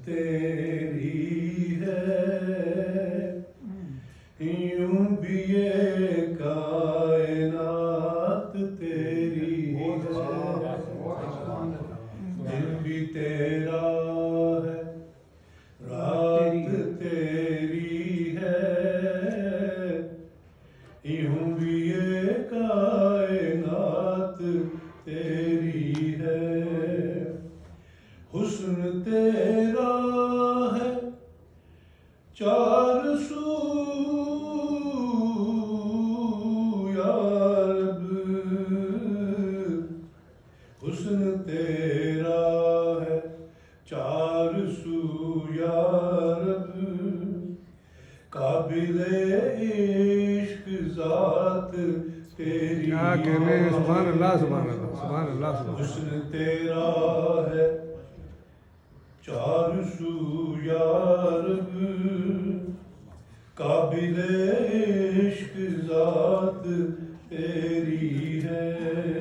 तेरी है, यूं भी ये कायनात तेरी है, दिन भी तेरा है, रात तेरी है, यूं भी ये कायनात तेरी है। हुस्न तेरा है चार सू या रब, हुस्न तेरा है चार सू या रब, काबिले इश्क ज़ात तेरी क्या कहने, सुभान अल्लाह सुभान अल्लाह सुभान अल्लाह सुभान हुस्न तेरा है चार सू या रब, काबिले इश्क ज़ात तेरी है।